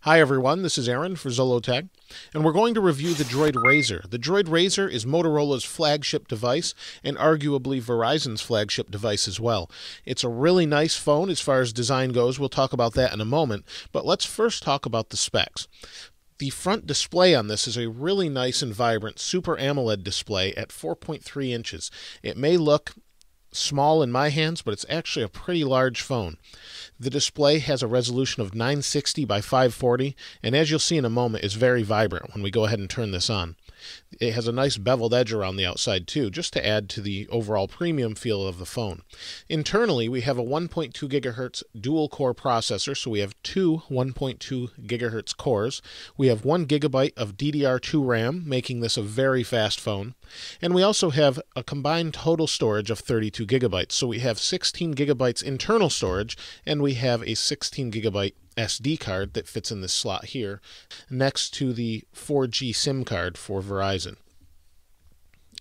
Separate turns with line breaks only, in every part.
Hi everyone, this is Aaron for Zollotech, and we're going to review the Droid RAZR. The Droid RAZR is Motorola's flagship device and arguably Verizon's flagship device as well. It's a really nice phone as far as design goes. We'll talk about that in a moment, but let's first talk about the specs. The front display on this is a really nice and vibrant Super AMOLED display at 4.3 inches. It may look small in my hands, but it's actually a pretty large phone. The display has a resolution of 960 by 540, and as you'll see in a moment, is very vibrant when we go ahead and turn this on. It has a nice beveled edge around the outside too, just to add to the overall premium feel of the phone. Internally, we have a 1.2 gigahertz dual core processor, so we have two 1.2 gigahertz cores. We have 1 gigabyte of DDR2 RAM, making this a very fast phone. And we also have a combined total storage of 32 gigabytes. So we have 16 gigabytes internal storage, and we have a 16 gigabyte SD card that fits in this slot here next to the 4G SIM card for Verizon.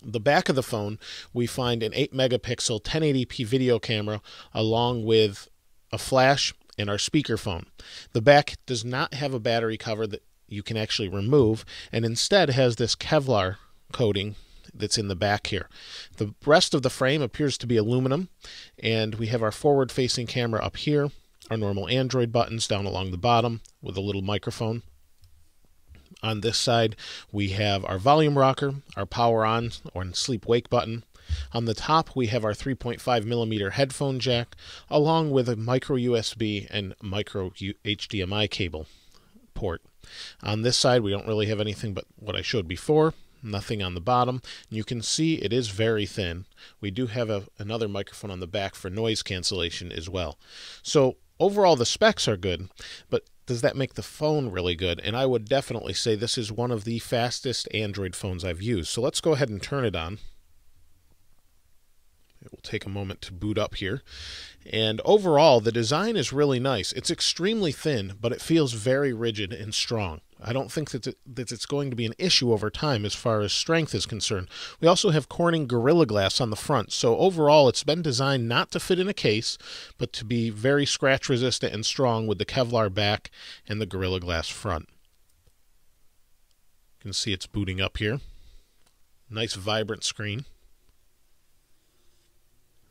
The back of the phone, we find an 8 megapixel 1080p video camera along with a flash and our speakerphone. The back does not have a battery cover that you can actually remove, and instead has this Kevlar coating that's in the back here. The rest of the frame appears to be aluminum, and we have our forward-facing camera up here, our normal Android buttons down along the bottom with a little microphone. On this side, we have our volume rocker, our power on or sleep wake button. On the top, we have our 3.5 millimeter headphone jack, along with a micro USB and micro HDMI cable port. On this side, we don't really have anything but what I showed before. Nothing on the bottom. You can see it is very thin. We do have another microphone on the back for noise cancellation as well. So overall, the specs are good, but does that make the phone really good? And I would definitely say this is one of the fastest Android phones I've used. So let's go ahead and turn it on. It will take a moment to boot up here. And overall, the design is really nice. It's extremely thin, but it feels very rigid and strong. I don't think that it's going to be an issue over time as far as strength is concerned. We also have Corning Gorilla Glass on the front, so overall it's been designed not to fit in a case, but to be very scratch resistant and strong with the Kevlar back and the Gorilla Glass front. You can see it's booting up here. Nice vibrant screen.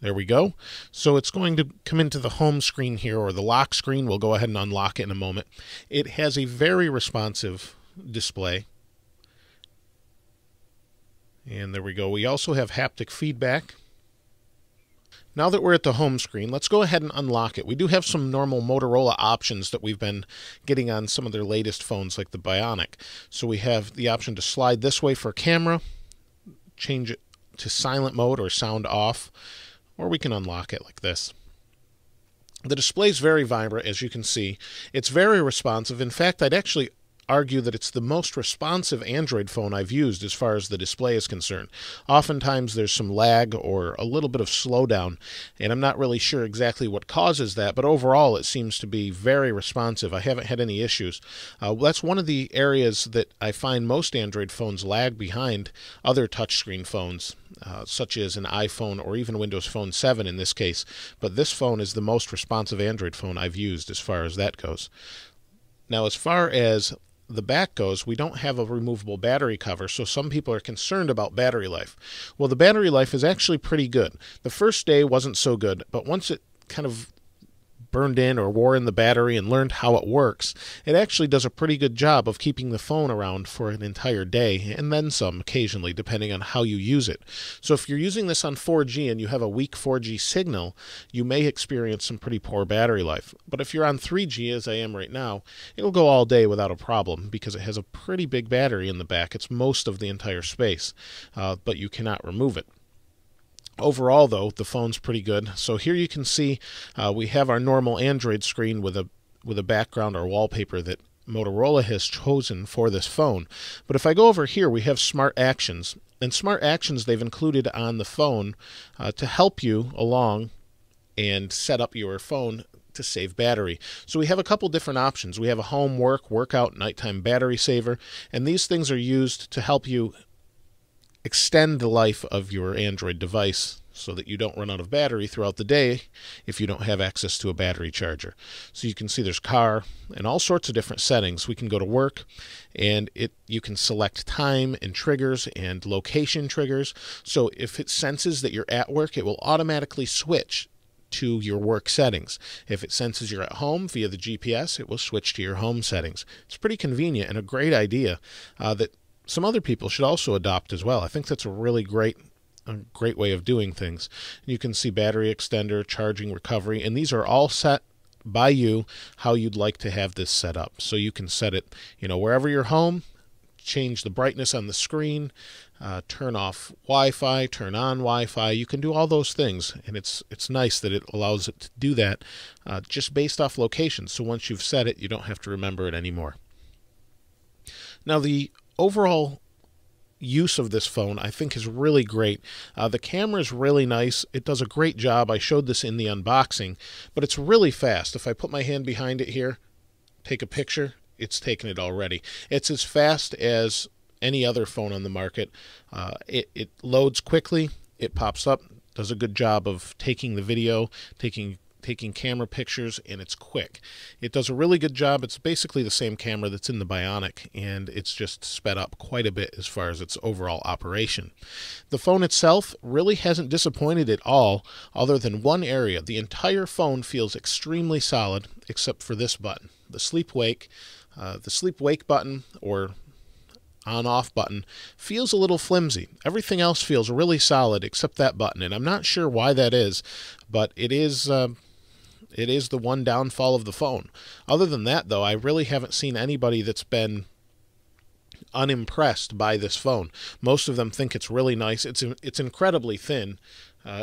There we go. So it's going to come into the home screen here, or the lock screen. We'll go ahead and unlock it in a moment. It has a very responsive display. And there we go. We also have haptic feedback. Now that we're at the home screen, let's go ahead and unlock it. We do have some normal Motorola options that we've been getting on some of their latest phones, like the Bionic. So we have the option to slide this way for camera, change it to silent mode or sound off, or we can unlock it like this. The display is very vibrant, as you can see. It's very responsive. In fact, I'd actually argue that it's the most responsive Android phone I've used as far as the display is concerned. Oftentimes there's some lag or a little bit of slowdown, and I'm not really sure exactly what causes that, but overall it seems to be very responsive. I haven't had any issues. That's one of the areas that I find most Android phones lag behind other touchscreen phones, such as an iPhone or even Windows Phone 7 in this case, but this phone is the most responsive Android phone I've used as far as that goes. Now, as far as the back goes, we don't have a removable battery cover, so some people are concerned about battery life. Well, the battery life is actually pretty good. The first day wasn't so good, but once it kind of burned in or wore in the battery and learned how it works, it actually does a pretty good job of keeping the phone around for an entire day, and then some occasionally, depending on how you use it. So if you're using this on 4G and you have a weak 4G signal, you may experience some pretty poor battery life. But if you're on 3G, as I am right now, it'll go all day without a problem because it has a pretty big battery in the back. It's most of the entire space, but you cannot remove it. Overall, though, the phone's pretty good. So here you can see we have our normal Android screen with a background or wallpaper that Motorola has chosen for this phone. But if I go over here, we have Smart Actions. And Smart Actions they've included on the phone to help you along and set up your phone to save battery. So we have a couple different options. We have a home, work, workout, nighttime battery saver, and these things are used to help you extend the life of your Android device so that you don't run out of battery throughout the day if you don't have access to a battery charger. So you can see there's car and all sorts of different settings. We can go to work, and you can select time and triggers and location triggers. So if it senses that you're at work, it will automatically switch to your work settings. If it senses you're at home via the GPS, it will switch to your home settings. It's pretty convenient and a great idea that some other people should also adopt as well. I think that's a really great way of doing things. You can see battery extender, charging recovery, and these are all set by you how you'd like to have this set up. So you can set it, wherever you're home, change the brightness on the screen, turn off Wi-Fi, turn on Wi-Fi. You can do all those things, and it's nice that it allows it to do that just based off location. So once you've set it, you don't have to remember it anymore. Now, the overall use of this phone, I think, is really great. The camera is really nice. It does a great job. I showed this in the unboxing, but it's really fast. If I put my hand behind it here, take a picture, it's taken it already. It's as fast as any other phone on the market. It loads quickly, it pops up, does a good job of taking the video, taking camera pictures, and it's quick. It does a really good job. It's basically the same camera that's in the Bionic, and it's just sped up quite a bit as far as its overall operation. The phone itself really hasn't disappointed at all, other than one area. The entire phone feels extremely solid, except for this button, the sleep wake. The sleep wake button, or on-off button, feels a little flimsy. Everything else feels really solid except that button, and I'm not sure why that is, but it is the one downfall of the phone. Other than that, though, I really haven't seen anybody that's been unimpressed by this phone. Most of them think it's really nice. It's incredibly thin.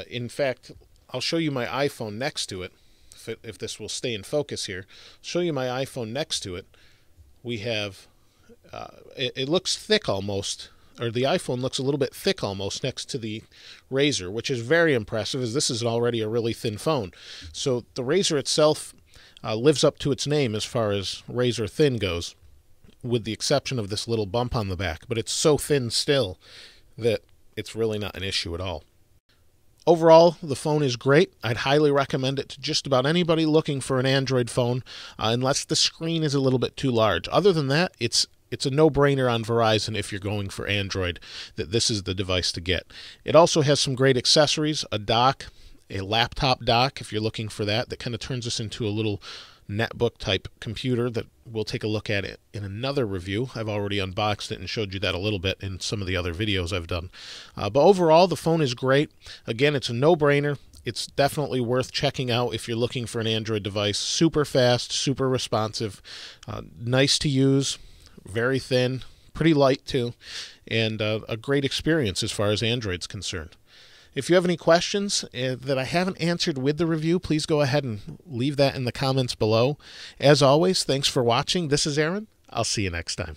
In fact, I'll show you my iPhone next to it, if this will stay in focus here. I'll show you my iPhone next to it. We have, it looks thick almost, or the iPhone looks a little bit thick almost next to the RAZR, which is very impressive, as this is already a really thin phone. So the RAZR itself lives up to its name as far as RAZR thin goes, with the exception of this little bump on the back, but it's so thin still that it's really not an issue at all. Overall, the phone is great. I'd highly recommend it to just about anybody looking for an Android phone, unless the screen is a little bit too large. Other than that, it's a no-brainer on Verizon if you're going for Android that this is the device to get. It also has some great accessories, a dock, a laptop dock if you're looking for that kind of turns this into a little netbook type computer that we'll take a look at it in another review. I've already unboxed it and showed you that a little bit in some of the other videos I've done. But overall, the phone is great. Again, it's a no-brainer. It's definitely worth checking out if you're looking for an Android device. Super fast, super responsive, nice to use, very thin, pretty light too, and a great experience as far as Android's concerned. If you have any questions that I haven't answered with the review, please go ahead and leave that in the comments below. As always, thanks for watching. This is Aaron. I'll see you next time.